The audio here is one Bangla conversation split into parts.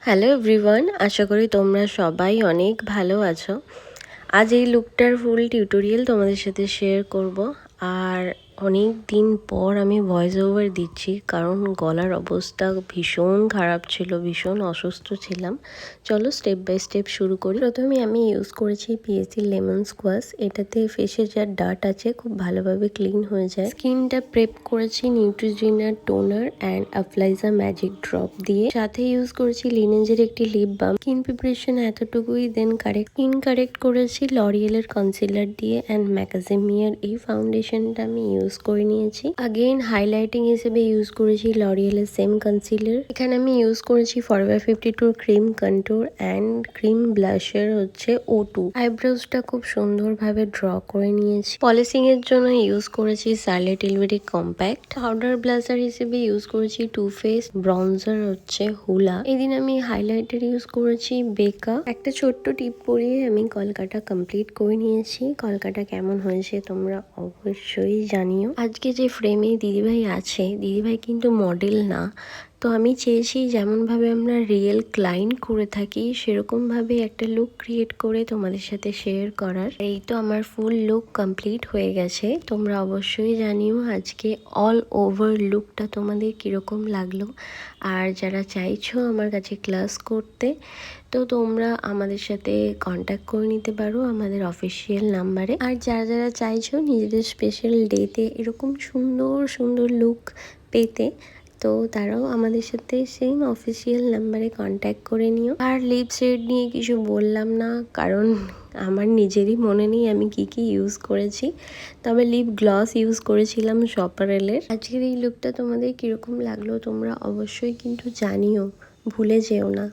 হ্যালো এভরিওয়ান, আশা করি তোমরা সবাই অনেক ভালো আছো। আজ এই লুকটার ফুল টিউটোরিয়াল তোমাদের সাথে শেয়ার করব। আর অনেক দিন পর আমি ভয়েস ওভার দিচ্ছি, কারণ গলার অবস্থা ভীষণ খারাপ ছিল, ভীষণ অসুস্থ ছিলাম। চলো স্টেপ বাই স্টেপ শুরু করি। প্রথমে আমি ইউজ করেছি পিএসি লেমন স্কোয়াশ। এটাতে ফেসে যা ডার্ট আছে খুব ভালোভাবে ক্লিন হয়ে যায়। স্কিনটা প্রেপ করেছি নিউট্রিজিনা টোনার অ্যান্ড অ্যাপ্লাইজার ম্যাজিক ড্রপ দিয়ে। সাথে ইউজ করেছি লিনেজের একটি লিপ বাম। স্কিন প্রিপারেশন এতটুকুই। দেন স্কিন কারেক্ট করেছি লরিয়েলের কনসিলার দিয়ে অ্যান্ড ম্যাকাজেমিয়ার এই ফাউন্ডেশনটা আমি ইউজ করে নিয়েছি। আগেইন হাইলাইটিং হিসেবে ইউজ করেছি লরিয়েলের সেম কনসিলার। এখানে আমি ইউজ করেছি forever 52 cream contour and cream blusher হচ্ছে O2। আইব্রোজটা খুব সুন্দরভাবে ড্র করে নিয়েছি। পলিশিং এর জন্য ইউজ করেছি সার্লে টিলবেরি কম্প্যাক্ট। পাউডার ব্লাশার হিসেবে ইউজ করেছি টু ফেস। ব্রঞ্জার হচ্ছে হুলা। এদিন আমি হাইলাইটার ইউজ করেছি বেকা। একটা ছোট্ট টিপ পরিয়ে আমি কলকাটা কমপ্লিট করে নিয়েছি। কলকাটা কেমন হয়েছে তোমরা অবশ্যই জানিও। আজকে যে ফ্রেমে দিদিভাই আছে, দিদিভাই কিন্তু মডেল না। তো আমি চেয়েছি যেমনভাবে আমরা রিয়েল ক্লায়েন্ট করে থাকি সেরকমভাবে একটা লুক ক্রিয়েট করে তোমাদের সাথে শেয়ার করার। এই তো আমার ফুল লুক কমপ্লিট হয়ে গেছে। তোমরা অবশ্যই জানিও আজকে অল ওভার লুকটা তোমাদের কীরকম লাগলো। আর যারা চাইছো আমার কাছে ক্লাস করতে, তো তোমরা আমাদের সাথে কন্ট্যাক্ট করে নিতে পারো আমাদের অফিসিয়াল নাম্বারে। আর যারা যারা চাইছো নিজেদের স্পেশাল ডেতে এরকম সুন্দর সুন্দর লুক পেতে, তো তারাও আমাদের সাথে সেম অফিসিয়াল নাম্বারে কন্ট্যাক্ট করে নিও। আর লিপ শেড নিয়ে কিছু বললাম না, কারণ আমার নিজেরই মনে নেই আমি কি কি ইউজ করেছি। তবে লিপ গ্লস ইউজ করেছিলাম শপারেলের। আজকের এই লুকটা তোমাদের কীরকম লাগলো তোমরা অবশ্যই কিন্তু জানিও, ভুলে যেও না।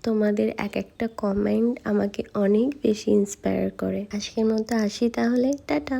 তোমাদের এক একটা কমেন্ট আমাকে অনেক বেশি ইন্সপায়ার করে। আজকের মতো আসি তাহলে, টাটা।